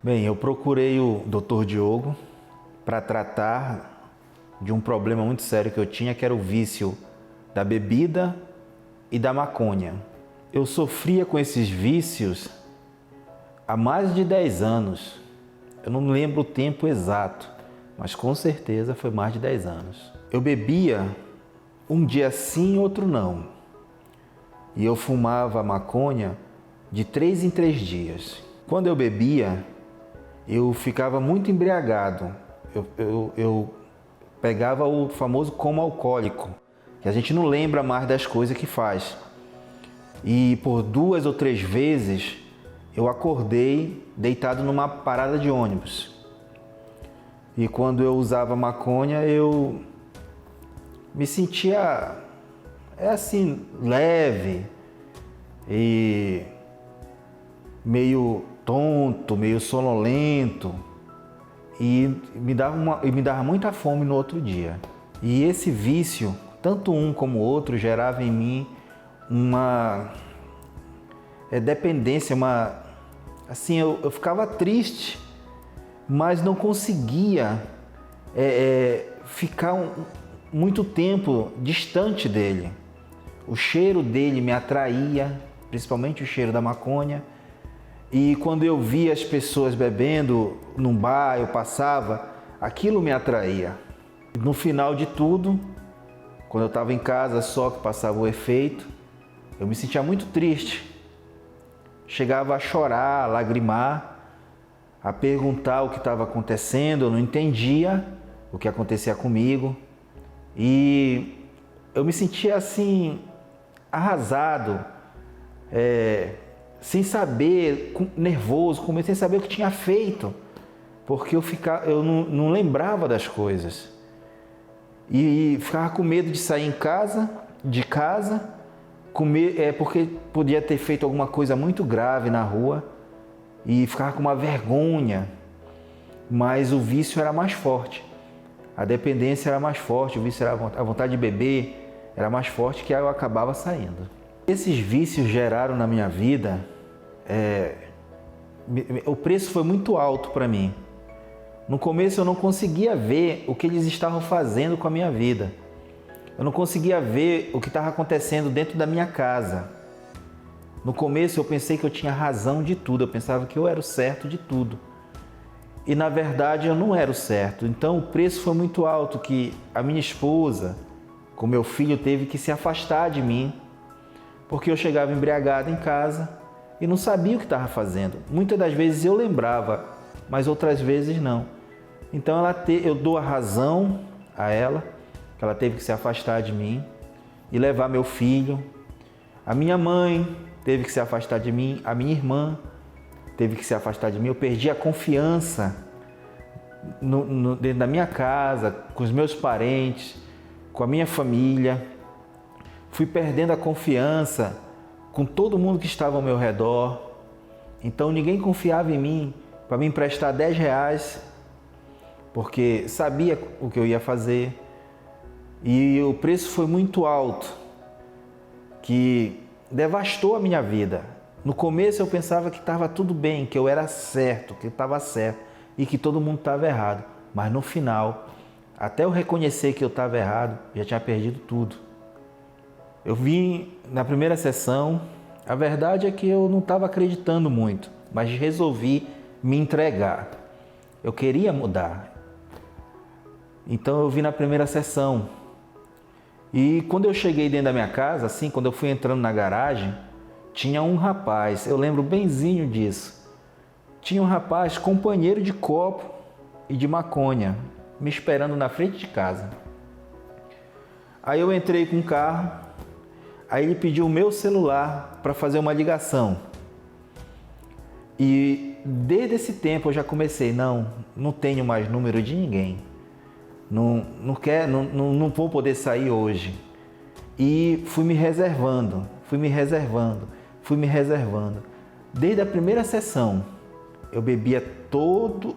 Bem, eu procurei o Dr. Diogo para tratar de um problema muito sério que eu tinha, que era o vício da bebida e da maconha. Eu sofria com esses vícios há mais de 10 anos. Eu não lembro o tempo exato, mas com certeza foi mais de 10 anos. Eu bebia um dia sim, outro não. E eu fumava maconha de 3 em 3 dias. Quando eu bebia, eu ficava muito embriagado. Eu pegava o famoso coma alcoólico, que a gente não lembra mais das coisas que faz. E por 2 ou 3 vezes eu acordei deitado numa parada de ônibus. E quando eu usava maconha, eu me sentia assim, leve e meio tonto, meio sonolento, e me dava muita fome no outro dia. E esse vício, tanto um como o outro, gerava em mim uma dependência, assim, eu ficava triste, mas não conseguia ficar muito tempo distante dele. O cheiro dele me atraía, principalmente o cheiro da maconha. E quando eu via as pessoas bebendo num bar, eu passava, aquilo me atraía. No final de tudo, quando eu estava em casa só que passava o efeito, eu me sentia muito triste. Chegava a chorar, a lagrimar, a perguntar o que estava acontecendo, eu não entendia o que acontecia comigo. E eu me sentia assim, arrasado, sem saber, nervoso, sem saber o que tinha feito, porque eu não lembrava das coisas. E ficava com medo de sair de casa, porque podia ter feito alguma coisa muito grave na rua, e ficava com uma vergonha. Mas o vício era mais forte, a dependência era mais forte, o vício era a vontade de beber era mais forte, que eu acabava saindo. Esses vícios geraram na minha vida, o preço foi muito alto para mim. No começo eu não conseguia ver o que eles estavam fazendo com a minha vida. Eu não conseguia ver o que estava acontecendo dentro da minha casa. No começo eu pensei que eu tinha razão de tudo, eu pensava que eu era o certo de tudo. E na verdade eu não era o certo. Então o preço foi muito alto, que a minha esposa, com meu filho, teve que se afastar de mim, porque eu chegava embriagado em casa e não sabia o que estava fazendo. Muitas das vezes eu lembrava, mas outras vezes não. Então eu dou a razão a ela, que ela teve que se afastar de mim e levar meu filho. A minha mãe teve que se afastar de mim, a minha irmã teve que se afastar de mim. Eu perdi a confiança dentro da minha casa, com os meus parentes, com a minha família. Fui perdendo a confiança com todo mundo que estava ao meu redor. Então ninguém confiava em mim para me emprestar 10 reais, porque sabia o que eu ia fazer. E o preço foi muito alto, que devastou a minha vida. No começo eu pensava que estava tudo bem, que eu era certo, que estava certo e que todo mundo estava errado. Mas no final, até eu reconhecer que eu estava errado, já tinha perdido tudo. Eu vim na primeira sessão, a verdade é que eu não estava acreditando muito, mas resolvi me entregar. Eu queria mudar. Então eu vim na primeira sessão. E quando eu cheguei dentro da minha casa, assim, quando eu fui entrando na garagem, tinha um rapaz, eu lembro benzinho disso. Tinha um rapaz, companheiro de copo e de maconha, me esperando na frente de casa. Aí eu entrei com o carro, aí ele pediu o meu celular para fazer uma ligação. E desde esse tempo eu já comecei, não tenho mais número de ninguém. Não vou poder sair hoje. E fui me reservando. Desde a primeira sessão, eu bebia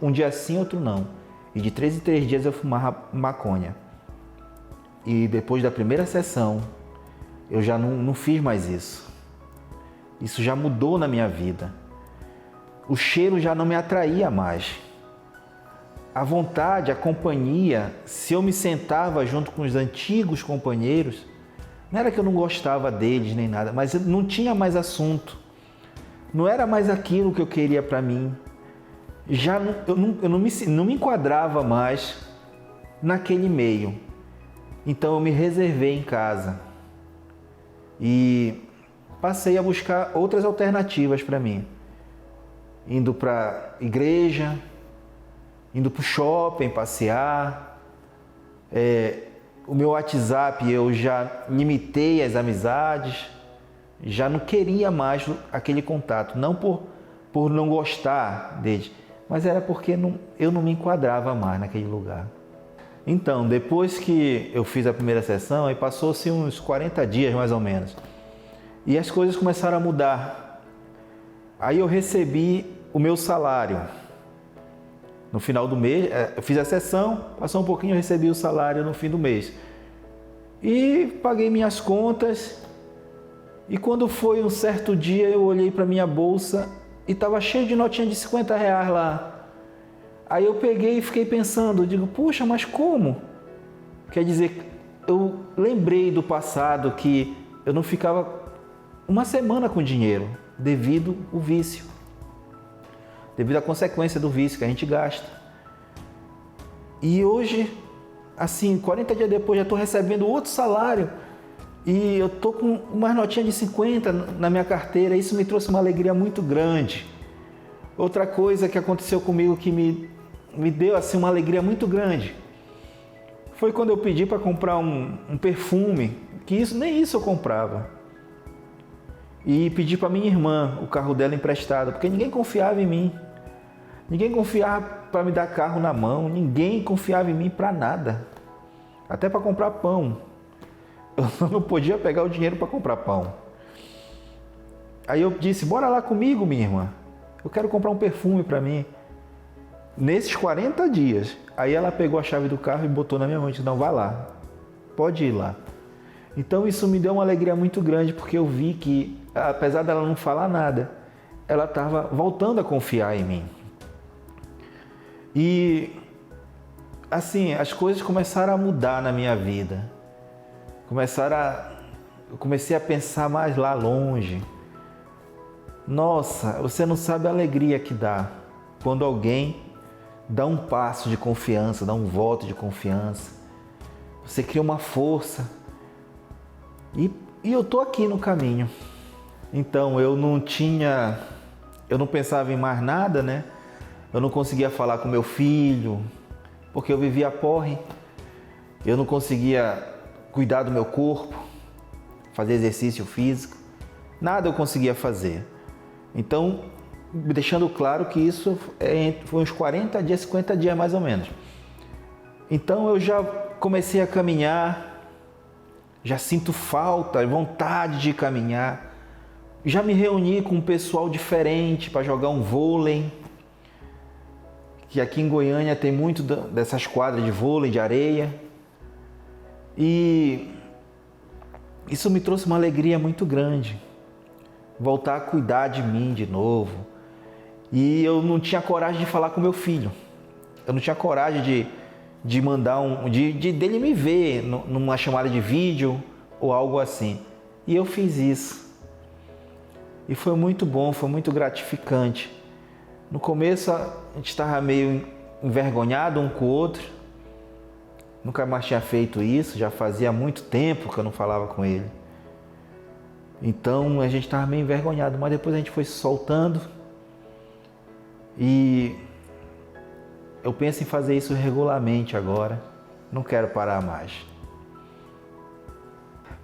um dia sim, outro não. E de 3 em 3 dias eu fumava maconha. E depois da primeira sessão, eu já não fiz mais isso. Isso já mudou na minha vida. O cheiro já não me atraía mais. A vontade, a companhia, se eu me sentava junto com os antigos companheiros, não era que eu não gostava deles nem nada, mas não tinha mais assunto. Não era mais aquilo que eu queria para mim. Eu não me enquadrava mais naquele meio. Então eu me reservei em casa e passei a buscar outras alternativas para mim. Indo para a igreja, indo para o shopping, passear. O meu WhatsApp eu já limitei as amizades, já não queria mais aquele contato, não por não gostar deles, mas era porque eu não me enquadrava mais naquele lugar. Então, depois que eu fiz a primeira sessão, aí passou-se uns 40 dias mais ou menos, e as coisas começaram a mudar. Aí eu recebi o meu salário. No final do mês, eu fiz a sessão, passou um pouquinho, eu recebi o salário no fim do mês. E paguei minhas contas. E quando foi um certo dia, eu olhei para minha bolsa e estava cheio de notinha de 50 reais lá. Aí eu peguei e fiquei pensando, digo, puxa, mas como? Quer dizer, eu lembrei do passado que eu não ficava uma semana com dinheiro devido ao vício. Devido à consequência do vício que a gente gasta. E hoje, assim, 40 dias depois, já estou recebendo outro salário e eu estou com umas notinhas de 50 na minha carteira. Isso me trouxe uma alegria muito grande. Outra coisa que aconteceu comigo que me deu assim, uma alegria muito grande foi quando eu pedi para comprar um perfume, que nem isso eu comprava. E pedi para minha irmã o carro dela emprestado, porque ninguém confiava em mim. Ninguém confiava para me dar carro na mão, ninguém confiava em mim para nada, até para comprar pão. Eu não podia pegar o dinheiro para comprar pão. Aí eu disse, bora lá comigo, minha irmã, eu quero comprar um perfume para mim. Nesses 40 dias, aí ela pegou a chave do carro e botou na minha mão e disse, não, vai lá, pode ir lá. Então isso me deu uma alegria muito grande, porque eu vi que, apesar dela não falar nada, ela estava voltando a confiar em mim. E assim, as coisas começaram a mudar na minha vida. Eu comecei a pensar mais lá longe. Nossa, você não sabe a alegria que dá quando alguém dá um passo de confiança, dá um voto de confiança. Você cria uma força. E eu tô aqui no caminho. Então eu não pensava em mais nada, né? Eu não conseguia falar com meu filho, porque eu vivia porre. Eu não conseguia cuidar do meu corpo, fazer exercício físico. Nada eu conseguia fazer. Então, deixando claro que isso foi uns 40 dias, 50 dias mais ou menos. Então eu já comecei a caminhar, já sinto falta, vontade de caminhar. Já me reuni com um pessoal diferente para jogar um vôlei, que aqui em Goiânia tem muito dessas quadras de vôlei, de areia. E isso me trouxe uma alegria muito grande. Voltar a cuidar de mim de novo. E eu não tinha coragem de falar com meu filho. Eu não tinha coragem de mandar dele me ver numa chamada de vídeo ou algo assim. E eu fiz isso. E foi muito bom, foi muito gratificante. No começo a gente estava meio envergonhado um com o outro. Nunca mais tinha feito isso, já fazia muito tempo que eu não falava com ele. Então a gente estava meio envergonhado, mas depois a gente foi se soltando. E eu penso em fazer isso regularmente agora. Não quero parar mais.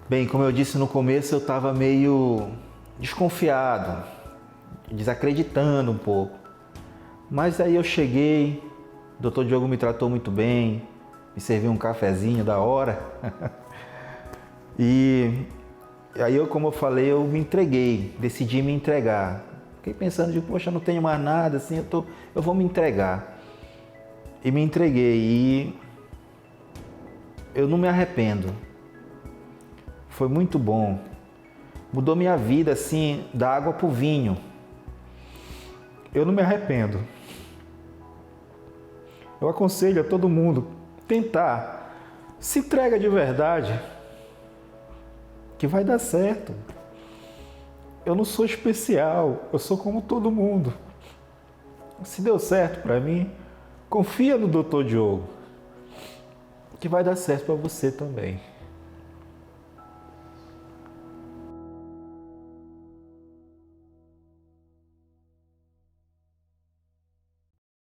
Bem, como eu disse no começo, eu estava meio desconfiado, desacreditando um pouco. Mas aí eu cheguei, o Dr. Diogo me tratou muito bem, me serviu um cafezinho da hora. E aí eu, como eu falei, eu me entreguei, decidi me entregar. Fiquei pensando, poxa, não tenho mais nada, assim, eu vou me entregar. E me entreguei e eu não me arrependo. Foi muito bom. Mudou minha vida, assim, da água para o vinho. Eu não me arrependo. Eu aconselho a todo mundo tentar. Se entrega de verdade, que vai dar certo. Eu não sou especial, eu sou como todo mundo. Se deu certo para mim, confia no Dr. Diogo, que vai dar certo para você também.